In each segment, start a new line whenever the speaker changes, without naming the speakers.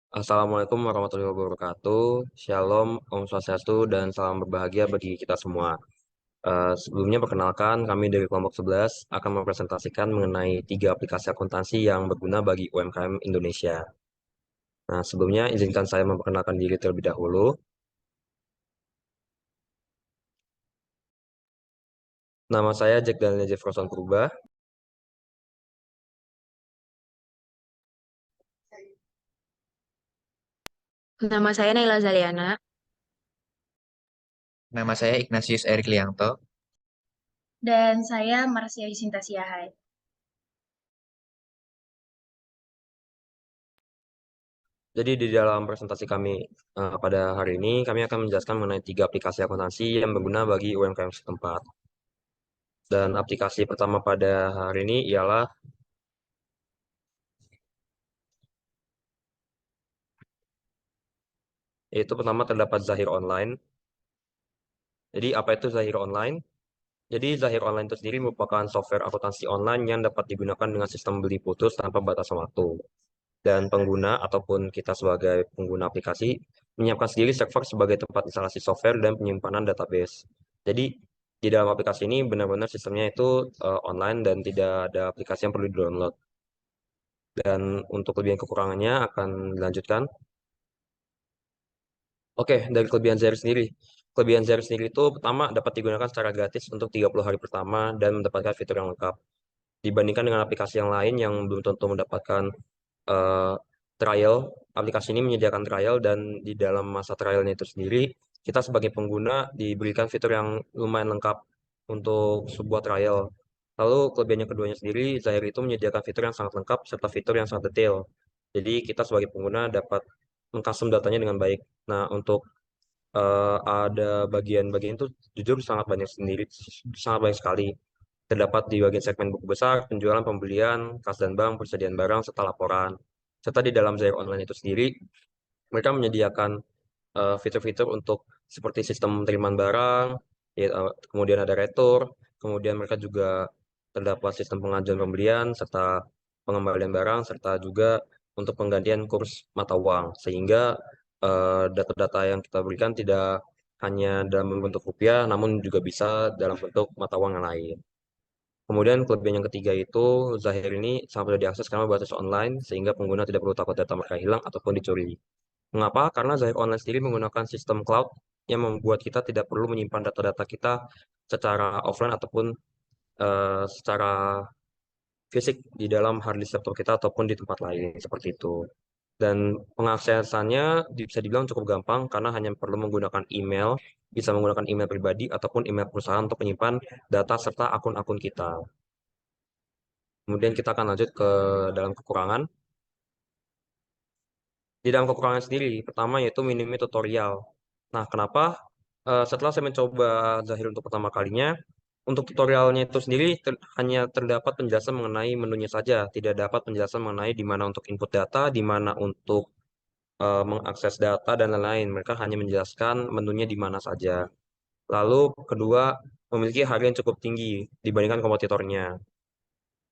Assalamualaikum warahmatullahi wabarakatuh. Shalom, Om Swastiastu, dan salam berbahagia bagi kita semua. Sebelumnya perkenalkan, kami dari kelompok 11 akan mempresentasikan mengenai 3 aplikasi akuntansi yang berguna bagi UMKM Indonesia. Nah, sebelumnya izinkan saya memperkenalkan diri terlebih dahulu. Nama saya Jack Daniel Jefferson Purba.
Nama saya Naila Zaliana.
Nama saya Ignatius Erik Lianto.
Dan saya Marsia Yusinta Siahai.
Jadi di dalam presentasi kami pada hari ini, kami akan menjelaskan mengenai 3 aplikasi akuntansi yang berguna bagi UMKM setempat. Dan aplikasi pertama pada hari ini ialah yaitu pertama terdapat Zahir Online. Jadi apa itu Zahir Online? Jadi Zahir Online itu sendiri merupakan software akuntansi online yang dapat digunakan dengan sistem beli putus tanpa batasan waktu. Dan pengguna ataupun kita sebagai pengguna aplikasi menyiapkan sendiri server sebagai tempat instalasi software dan penyimpanan database. Jadi di dalam aplikasi ini benar-benar sistemnya itu online dan tidak ada aplikasi yang perlu di-download. Dan untuk kelebihan kekurangannya akan dilanjutkan. Oke, dari kelebihan Zahir sendiri. Kelebihan Zahir sendiri itu pertama dapat digunakan secara gratis untuk 30 hari pertama dan mendapatkan fitur yang lengkap. Dibandingkan dengan aplikasi yang lain yang belum tentu mendapatkan eh, trial, aplikasi ini menyediakan trial dan di dalam masa trialnya itu sendiri, kita sebagai pengguna diberikan fitur yang lumayan lengkap untuk sebuah trial. Lalu kelebihannya keduanya sendiri, Zahir itu menyediakan fitur yang sangat lengkap serta fitur yang sangat detail. Jadi kita sebagai pengguna dapat mengcustom datanya dengan baik. Nah, untuk ada bagian-bagian itu jujur sangat banyak sendiri, sangat banyak sekali. Terdapat di bagian segmen buku besar, penjualan, pembelian, kas dan bank, persediaan barang, serta laporan. Serta di dalam Zair Online itu sendiri, mereka menyediakan fitur-fitur untuk seperti sistem penerimaan barang, ya, kemudian ada retur, kemudian mereka juga terdapat sistem pengajuan pembelian, serta pengembalian barang, serta juga untuk penggantian kurs mata uang. Sehingga data-data yang kita berikan tidak hanya dalam bentuk rupiah, namun juga bisa dalam bentuk mata uang yang lain. Kemudian kelebihan yang ketiga itu Zahir ini sangat mudah diakses karena berbasis online sehingga pengguna tidak perlu takut data mereka hilang ataupun dicuri. Mengapa? Karena Zahir Online sendiri menggunakan sistem cloud yang membuat kita tidak perlu menyimpan data-data kita secara offline ataupun secara fisik di dalam hard disk laptop kita ataupun di tempat lain seperti itu. Dan pengaksesannya bisa dibilang cukup gampang karena hanya perlu menggunakan email, bisa menggunakan email pribadi ataupun email perusahaan untuk menyimpan data serta akun-akun kita. Kemudian kita akan lanjut ke dalam kekurangan. Di dalam kekurangan sendiri, pertama yaitu minimnya tutorial. Nah, kenapa? Setelah saya mencoba Zahir untuk pertama kalinya, untuk tutorialnya itu sendiri hanya terdapat penjelasan mengenai menunya saja, tidak dapat penjelasan mengenai di mana untuk input data, di mana untuk mengakses data dan lain-lain. Mereka hanya menjelaskan menunya di mana saja. Lalu kedua, memiliki harga yang cukup tinggi dibandingkan kompetitornya.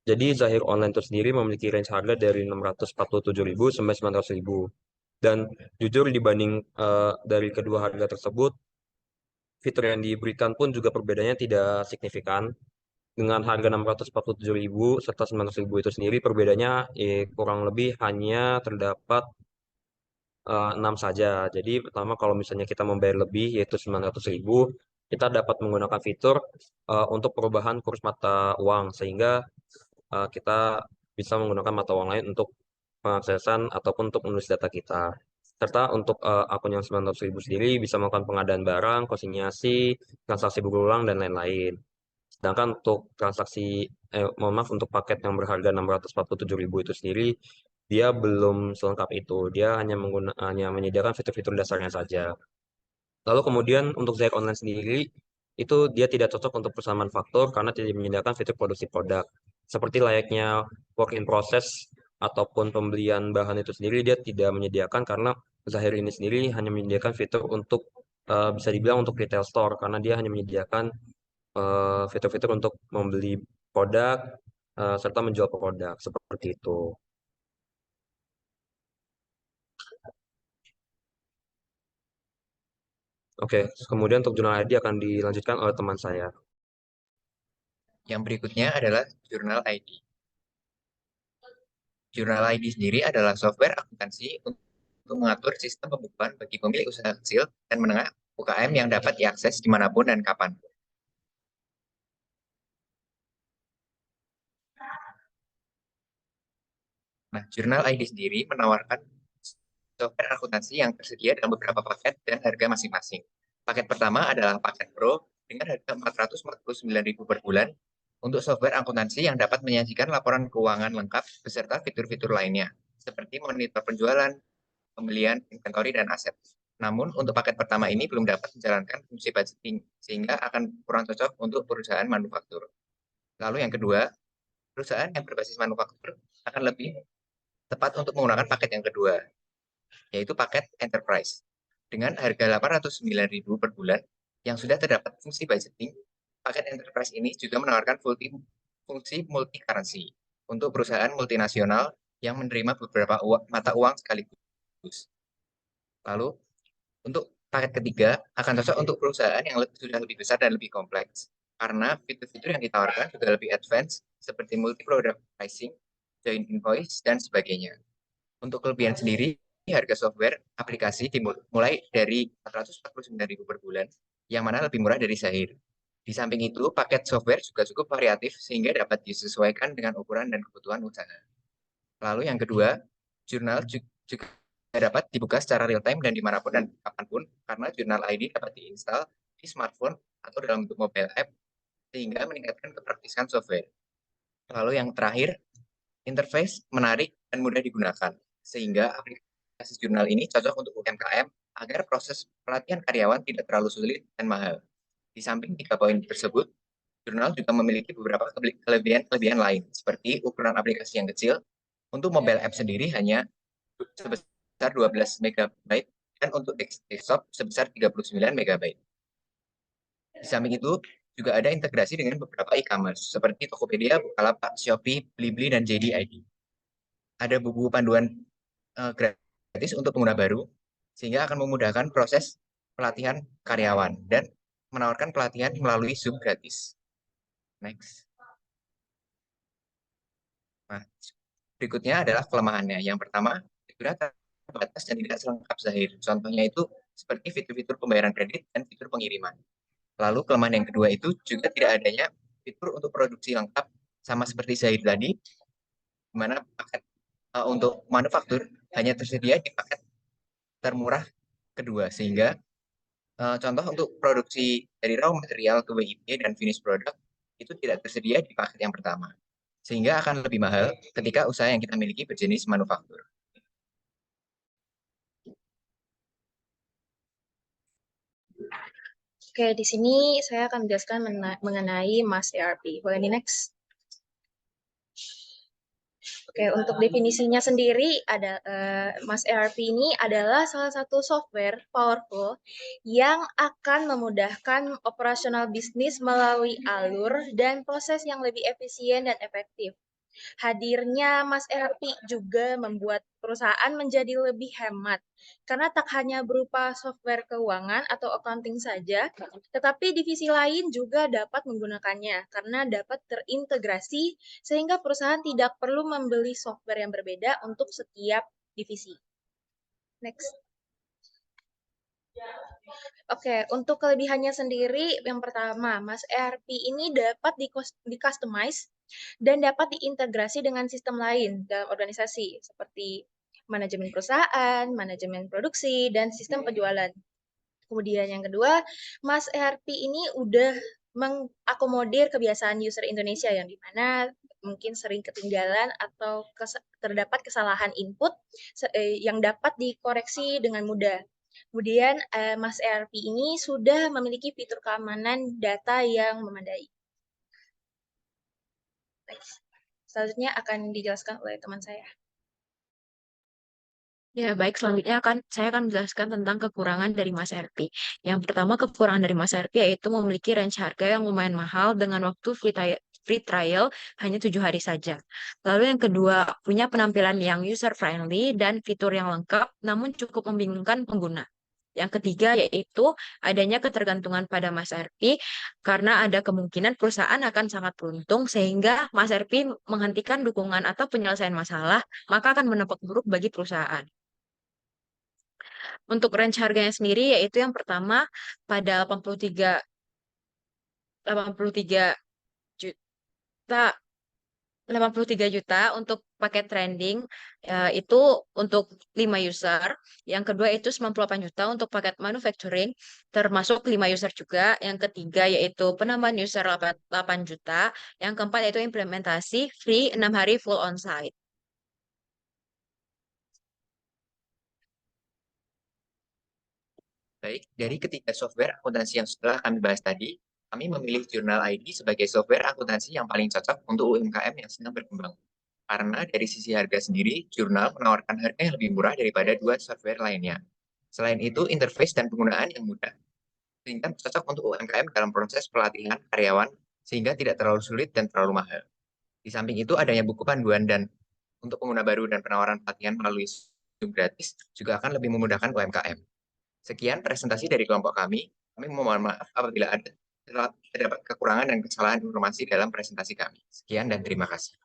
Jadi Zahir Online itu sendiri memiliki range harga dari 647.000 sampai 900.000. Dan jujur dibanding dari kedua harga tersebut, fitur yang diberikan pun juga perbedaannya tidak signifikan. Dengan harga 647.000 serta 900.000 itu sendiri perbedaannya kurang lebih hanya terdapat 6 saja. Jadi pertama kalau misalnya kita membayar lebih yaitu 900.000, kita dapat menggunakan fitur untuk perubahan kurs mata uang sehingga kita bisa menggunakan mata uang lain untuk pengaksesan ataupun untuk menulis data kita. Serta untuk akun yang 900.000 sendiri bisa melakukan pengadaan barang, konsinyasi, transaksi berulang, dan lain-lain. Sedangkan untuk transaksi, mohon maaf, untuk paket yang berharga 647.000 itu sendiri, dia belum selengkap itu. Dia hanya menyediakan fitur-fitur dasarnya saja. Lalu kemudian untuk Zaik Online sendiri, itu dia tidak cocok untuk perusahaan manufaktur karena tidak menyediakan fitur produksi produk. Seperti layaknya work in process ataupun pembelian bahan itu sendiri, dia tidak menyediakan karena Zahir ini sendiri hanya menyediakan fitur untuk, bisa dibilang untuk retail store, karena dia hanya menyediakan fitur-fitur untuk membeli produk, serta menjual produk, seperti itu. Oke, kemudian untuk jurnal ID akan dilanjutkan oleh teman saya.
Yang berikutnya adalah Journal ID. Journal ID sendiri adalah software akuntansi untuk mengatur sistem pembukuan bagi pemilik usaha kecil dan menengah UKM yang dapat diakses dimanapun dan kapan. Nah, Journal ID sendiri menawarkan software akuntansi yang tersedia dalam beberapa paket dan harga masing-masing. Paket pertama adalah paket Pro dengan harga Rp449.000 per bulan untuk software akuntansi yang dapat menyajikan laporan keuangan lengkap beserta fitur-fitur lainnya, seperti monitor penjualan, pembelian, inventory, dan aset. Namun, untuk paket pertama ini belum dapat menjalankan fungsi budgeting, sehingga akan kurang cocok untuk perusahaan manufaktur. Lalu yang kedua, perusahaan yang berbasis manufaktur akan lebih tepat untuk menggunakan paket yang kedua, yaitu paket Enterprise. Dengan harga Rp809.000 per bulan, yang sudah terdapat fungsi budgeting, paket Enterprise ini juga menawarkan fungsi multi-currency untuk perusahaan multinasional yang menerima beberapa mata uang sekaligus. Lalu, untuk paket ketiga, akan cocok untuk perusahaan yang sudah lebih besar dan lebih kompleks, karena fitur-fitur yang ditawarkan juga lebih advance, seperti multi-product pricing, joint invoice, dan sebagainya. Untuk kelebihan sendiri, harga software aplikasi dimulai dari Rp449.000 per bulan, yang mana lebih murah dari Zahir. Di samping itu, paket software juga cukup variatif sehingga dapat disesuaikan dengan ukuran dan kebutuhan usaha. Lalu yang kedua, jurnal juga dapat dibuka secara real time dan dimanapun dan kapanpun, karena jurnal ID dapat diinstal di smartphone atau dalam bentuk mobile app, sehingga meningkatkan kepraktisan software. Lalu yang terakhir, interface menarik dan mudah digunakan, sehingga aplikasi jurnal ini cocok untuk UMKM agar proses pelatihan karyawan tidak terlalu sulit dan mahal. Di samping 3 poin tersebut, jurnal juga memiliki beberapa kelebihan lain, seperti ukuran aplikasi yang kecil. Untuk mobile app sendiri hanya sebesar 12 MB dan untuk desktop sebesar 39 MB. Di samping itu, juga ada integrasi dengan beberapa e-commerce seperti Tokopedia, Bukalapak, Shopee, Blibli, dan JD.id. Ada buku panduan gratis untuk pengguna baru, sehingga akan memudahkan proses pelatihan karyawan dan menawarkan pelatihan melalui Zoom gratis. Next. Nah, berikutnya adalah kelemahannya. Yang pertama, fiturnya terbatas dan tidak selengkap Zahir. Contohnya itu seperti fitur-fitur pembayaran kredit dan fitur pengiriman. Lalu kelemahan yang kedua itu juga tidak adanya fitur untuk produksi lengkap sama seperti Zahir tadi, di mana paket untuk manufaktur hanya tersedia di paket termurah kedua, sehingga contoh untuk produksi dari raw material ke WIP dan finish product itu tidak tersedia di paket yang pertama, sehingga akan lebih mahal ketika usaha yang kita miliki berjenis manufaktur.
Oke, di sini saya akan menjelaskan mengenai Mas ERP. Boleh di next? Oke, untuk definisinya sendiri ada Mas ERP ini adalah salah satu software powerful yang akan memudahkan operasional bisnis melalui alur dan proses yang lebih efisien dan efektif. Hadirnya Mas ERP juga membuat perusahaan menjadi lebih hemat, karena tak hanya berupa software keuangan atau accounting saja, tetapi divisi lain juga dapat menggunakannya karena dapat terintegrasi sehingga perusahaan tidak perlu membeli software yang berbeda untuk setiap divisi. Next. Oke, untuk kelebihannya sendiri, yang pertama, Mas ERP ini dapat di-customize dan dapat diintegrasi dengan sistem lain dalam organisasi, seperti manajemen perusahaan, manajemen produksi, dan sistem penjualan. Kemudian yang kedua, Mas ERP ini udah mengakomodir kebiasaan user Indonesia yang dimana mungkin sering ketinggalan atau terdapat kesalahan input yang dapat dikoreksi dengan mudah. Kemudian Mas ERP ini sudah memiliki fitur keamanan data yang memadai. Selanjutnya akan dijelaskan oleh teman saya.
Ya, baik. Selanjutnya saya akan menjelaskan tentang kekurangan dari Mas RP. Yang pertama, kekurangan dari Mas RP yaitu memiliki range harga yang lumayan mahal dengan waktu free trial hanya 7 hari saja. Lalu yang kedua, punya penampilan yang user-friendly dan fitur yang lengkap, namun cukup membingungkan pengguna. Yang ketiga yaitu adanya ketergantungan pada Mas RP karena ada kemungkinan perusahaan akan sangat beruntung sehingga Mas RP menghentikan dukungan atau penyelesaian masalah, maka akan berdampak buruk bagi perusahaan. Untuk range harganya sendiri yaitu yang pertama pada 83 juta 83 juta untuk paket trending itu untuk 5 user. Yang kedua itu 98 juta untuk paket manufacturing termasuk 5 user juga. Yang ketiga yaitu penambahan user 8 juta. Yang keempat yaitu implementasi free 6 hari full on-site.
Baik, dari ketiga software akuntansi yang setelah kami bahas tadi, kami memilih Journal ID sebagai software akuntansi yang paling cocok untuk UMKM yang sedang berkembang. Karena dari sisi harga sendiri, Journal menawarkan harga yang lebih murah daripada dua software lainnya. Selain itu, interface dan penggunaan yang mudah, sehingga cocok untuk UMKM dalam proses pelatihan karyawan, sehingga tidak terlalu sulit dan terlalu mahal. Di samping itu, adanya buku panduan dan untuk pengguna baru dan penawaran pelatihan melalui Zoom gratis juga akan lebih memudahkan UMKM. Sekian presentasi dari kelompok kami. Kami mohon maaf apabila ada terdapat kekurangan dan kesalahan informasi dalam presentasi kami. Sekian dan terima kasih.